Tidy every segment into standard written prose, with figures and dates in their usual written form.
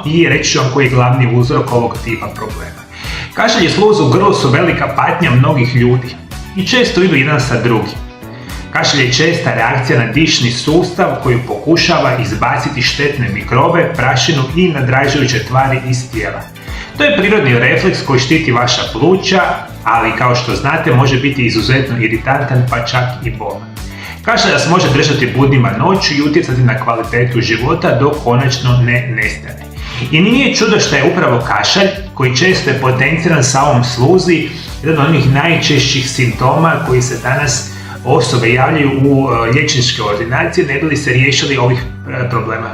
i reći ću vam koji je glavni uzrok ovog tipa problema. Kašalj i sluz u grlu su velika patnja mnogih ljudi i često idu jedan sa drugim. Kašalj je česta reakcija na dišni sustav koji pokušava izbaciti štetne mikrobe, prašinu i nadražujuće tvari iz tijela. To je prirodni refleks koji štiti vaša pluća, ali kao što znate može biti izuzetno iritantan pa čak i bolan. Kašalj nas može držati budnima noću i utjecati na kvalitetu života dok konačno ne nestane. I nije čudo što je upravo kašalj, koji često je potenciran sa ovom sluzi, jedan od onih najčešćih simptoma koji se danas osobe javljaju u liječničke ordinacije ne bi li se riješili ovih problema.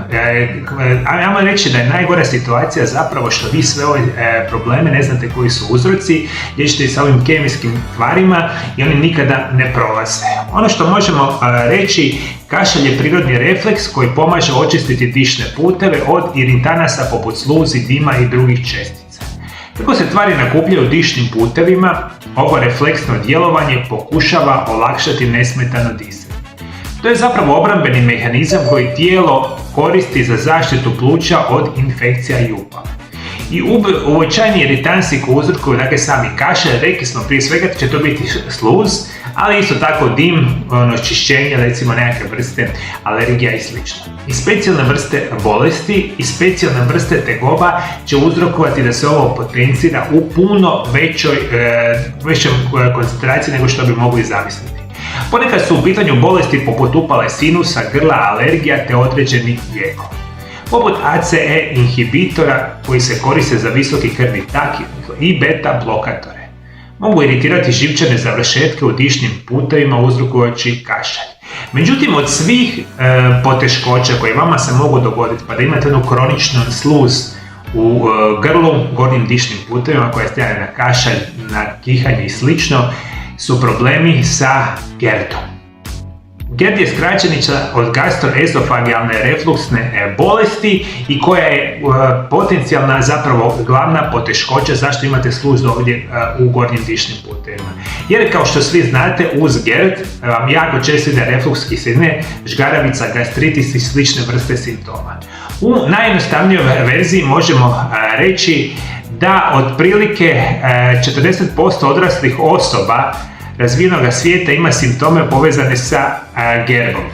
Ajmo reći da je najgora situacija zapravo što vi sve ove probleme ne znate koji su uzroci, liječite sa ovim kemijskim tvarima i oni nikada ne prolaze. Ono što možemo reći, kašalj je prirodni refleks koji pomaže očistiti dišne puteve od iritanasa poput sluzi, dima i drugih čestica. Kako se tvari nakupljaju u dišnim putevima, ovo refleksno djelovanje pokušava olakšati nesmetano disanje. To je zapravo obrambeni mehanizam koji tijelo koristi za zaštitu pluća od infekcija i upala. I uobičajeni iritansi koji uzrokuju sami kašalj, rekli smo prije svega će to biti sluz, ali isto tako dim, onečišćenje, recimo nekakve vrste alergija i sl. I specijalne vrste bolesti i specijalne vrste tegoba će uzrokovati da se ovo potencira u puno većoj koncentraciji nego što bi mogli zamisliti. Ponekad su u pitanju bolesti poput upale sinusa, grla, alergija te određeni lijekovi. Poput ACE inhibitora koji se koriste za visoki krvni tlak i beta blokatore. Mogu iritirati živčane završetke u dišnim putevima uzrokujući kašalj. Međutim, od svih poteškoća koje vama se mogu dogoditi, pa da imate jednu kroničnu sluz u grlu, gornjim dišnim putevima koja stane na kašalj, na kihanje i slično, su problemi sa GERD-om. GERD je skraćenica od gastroezofagealne refluksne bolesti i koja je potencijalna zapravo glavna poteškoća zašto imate sluz ovdje u gornjim dišnim putevima. Jer kao što svi znate, uz GERD vam jako često ide refluks kiseline, žgaravica, gastritis i slične vrste simptoma. U najjednostavnijoj verziji možemo reći da otprilike 40% odraslih osoba razvijenog svijeta ima simptome povezane sa GERD-om.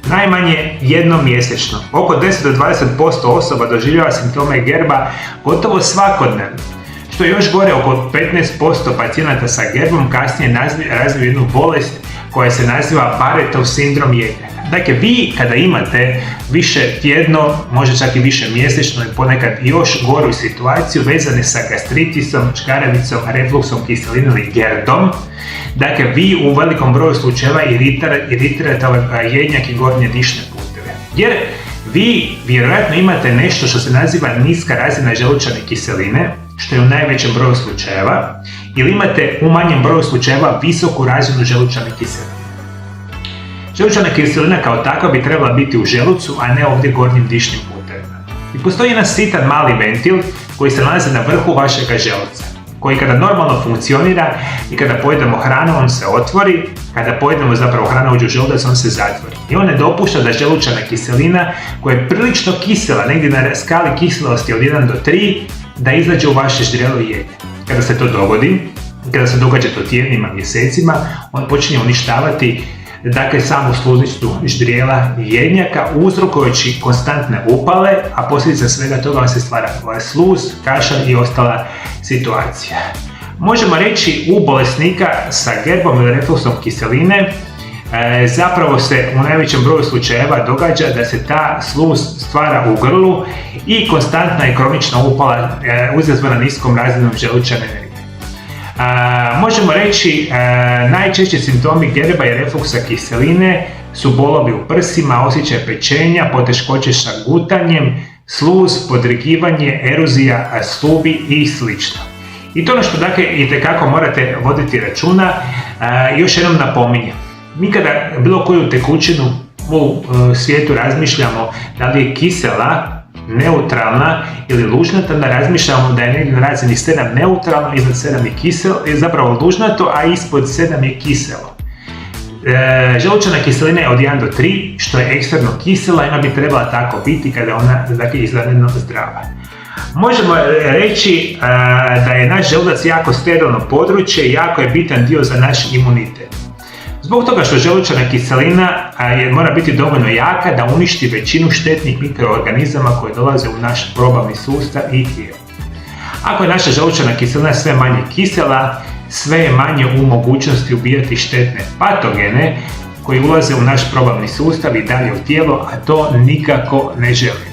Najmanje jednom mjesečno. Oko 10 do 20% osoba doživljava simptome GERD-a gotovo svakodnevno. Što je još gore, oko 15% pacijenata sa GERD-om kasnije razviju jednu bolest koja se naziva Barrettov sindrom jednjaka. Dakle, vi kada imate više tjedno, možda čak i više mjesečno i ponekad još goru situaciju vezane sa gastritisom, žgaravicom, refluksom kiseline ili GERD-om, dakle, vi u velikom broju slučajeva iritirate jednjak i gornje dišne puteve. Jer vi vjerojatno imate nešto što se naziva niska razina želučane kiseline, što je u najvećem broju slučajeva, ili imate u manjem broju slučajeva visoku razinu želučane kiseline. Želučana kiselina kao takva bi trebala biti u želucu, a ne ovdje gornjim dišnim putevima. I postoji jedan sitan mali ventil koji se nalazi na vrhu vašega želuca, koji kada normalno funkcionira i kada pojedemo hranu on se otvori, kada pojedemo zapravo hranu uđe u želudac on se zatvori. I on ne dopušta da želučana kiselina koja je prilično kisela, negdje na skali kiselosti od 1 do 3, da izađe u vaše ždrijelo i jednje. Kada se to dogodi, kada se događa to tjednima, mjesecima, on počinje uništavati samu sluznicu ždrijela i jednjaka, uzrokujući konstantne upale, a posljedica svega toga se stvara sluz, kašalj i ostala situacija. Možemo reći u bolesnika sa GERD-om ili refluksom kiseline zapravo se u najvećem broju slučajeva događa da se ta sluz stvara u grlu i konstantna i kronična upala izazvana niskom razinom želučane energije. Možemo reći najčešći simptomi GERD-a i refluksa kiseline su bolovi u prsima, osjećaj pečenja, poteškoće sa gutanjem, sluz, podrigivanje, erozija stubi i sl. I to ono što itekako morate voditi računa. Još jednom napominjem, mi kada bilo koju tekućinu u svijetu razmišljamo da li je kisela, neutralna ili lužnata, da razmišljamo da je negdje na razini 7 neutralno, iznad 7 je zapravo lužnato, a ispod 7 je kiselo. Želučana kiselina je od 1 do 3, što je eksterno kisela i ona bi trebala tako biti kada je ona izvanredno zdrava. Možemo reći da je naš želudac jako sterilno područje i jako je bitan dio za naš imunitet. Zbog toga što želučana kiselina mora biti dovoljno jaka da uništi većinu štetnih mikroorganizama koje dolaze u naš probavni sustav i tijelo. Ako je naša želučana kiselina sve manje kisela, sve je manje u mogućnosti ubijati štetne patogene koji ulaze u naš probavni sustav i dalje u tijelo, a to nikako ne želimo.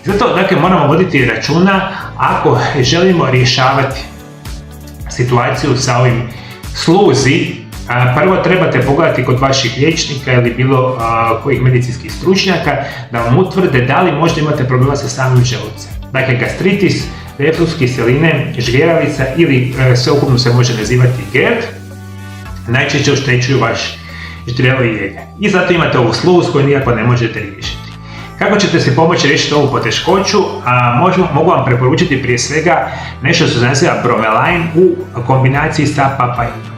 Zato moramo voditi računa ako želimo rješavati situaciju sa ovim sluzi. Prvo trebate pogledati kod vaših liječnika ili bilo kojih medicinskih stručnjaka da vam utvrde da li možda imate problema sa samim želucem. Dakle, gastritis, reflux kiseline, žljeravica ili sveukupno se može nazivati GERD, najčešće oštećuju vaš ždrijelo i jetra. I zato imate ovu sluz koju nikako ne možete riješiti. Kako ćete se pomoći riješiti ovu poteškoću? Mogu vam preporučiti prije svega nešto što se naziva bromelain u kombinaciji sa papainom.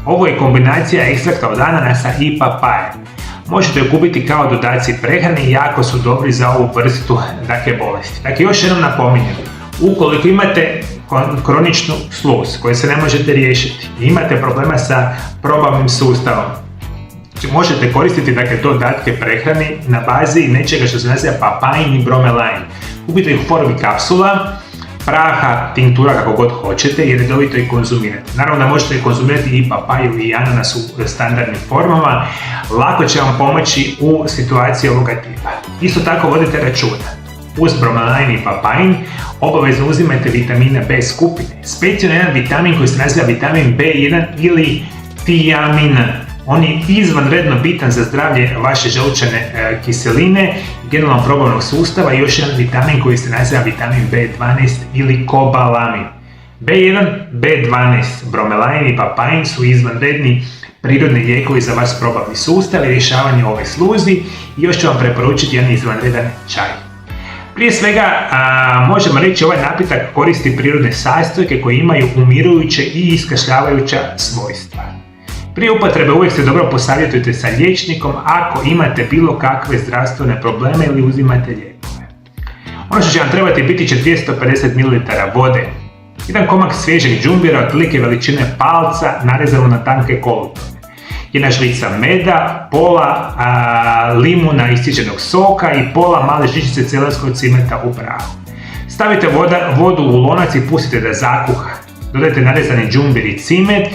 Ovo je kombinacija ekstrakta od ananasa i papaje. Možete ju kupiti kao dodaci prehrani i jako su dobri za ovu vrstu bolesti. Dakle, još jednom napominjem, ukoliko imate kroničnu sluz koju se ne možete riješiti i imate problema sa probavnim sustavom, možete koristiti dodatke prehrani na bazi nečega što se naziva papain i bromelain. Kupite ih u formi kapsula, praha, tinktura, kako god hoćete i redovito ih konzumirati. Naravno da možete konzumirati i papaju i ananas u standardnim formama, lako će vam pomoći u situaciji ovoga tipa. Isto tako vodite računa. Uz bromelain i papain obavezno uzimajte vitamine B skupine. Specijalno jedan vitamin koji se naziva vitamin B1 ili tiamin. On je izvanredno bitan za zdravlje vaše želučane kiseline i generalno probavnog sustava i još jedan vitamin koji se naziva vitamin B12 ili kobalamin. B1, B12, bromelain i papain su izvanredni prirodni lijekovi za vaš probavni sustav i rješavanje ove sluzi i još ću vam preporučiti jedan izvanredan čaj. Prije svega možemo reći ovaj napitak koristi prirodne sastojke koje imaju umirujuće i iskašljavajuća svojstva. Prije upotrebe uvijek se dobro posavjetujte sa liječnikom ako imate bilo kakve zdravstvene probleme ili uzimate lijekove. Ono što će vam trebati biti će 250 ml vode, jedan komak svježeg đumbira otprilike veličine palca narezano na tanke kolutove, jedna žlica meda, pola limuna iscijeđenog soka i pola male žličice celanskog cimeta u prahu. Stavite vodu u lonac i pustite da zakuha. Dodajte narezani đumbir i cimet.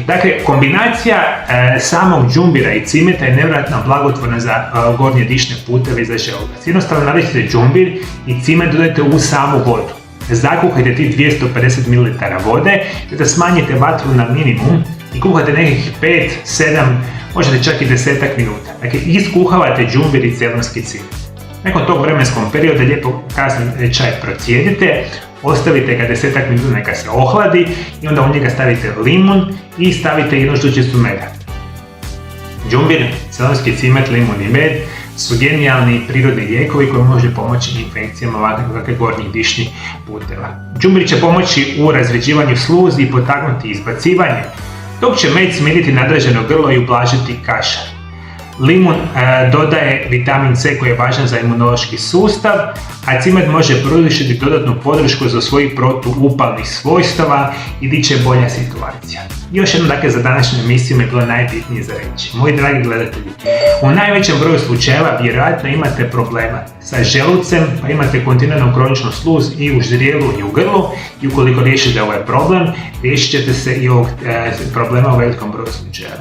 Dakle, kombinacija samog đumbira i cimeta je nevjerojatno blagotvorna za gornje dišne puteve i za želudac. Jednostavno narežite đumbir i cimet dodajte u samu vodu. Zakuhajte tih 250 ml vode, da smanjite vatru na minimum i kuhate nekih 5, 7, možete čak i 10 minuta. Dakle, iskuhavate đumbir i celanski cimet. Nakon tog vremenskog perioda lijepo kasni čaj procijedite, ostavite ga 10 minuta neka se ohladi i onda u njega stavite limun i stavite jednu žličicu meda. Đumbir, celanski cimet, limun i med su genijalni prirodni lijekovi koji može pomoći infekcijama ovakvih gornjih dišnih puteva. Đumbir će pomoći u razređivanju sluzi i potaknuti izbacivanje, dok će med smiriti nadraženo grlo i ublažiti kašalj. Limun dodaje vitamin C koji je važan za imunološki sustav, a cimet može pružiti dodatnu podršku za svojih protuupalnih svojstava i bit će bolja situacija. Još jedno, za današnju emisiju mi je bilo najbitnije za reći. Moji dragi gledatelji, u najvećem broju slučajeva vjerojatno imate problema sa želucem, pa imate kontinuiranu kroničnu sluz i u ždrijelu i u grlu i ukoliko riješite ovaj problem, riješit ćete se i ovog problema u velikom broju slučajeva.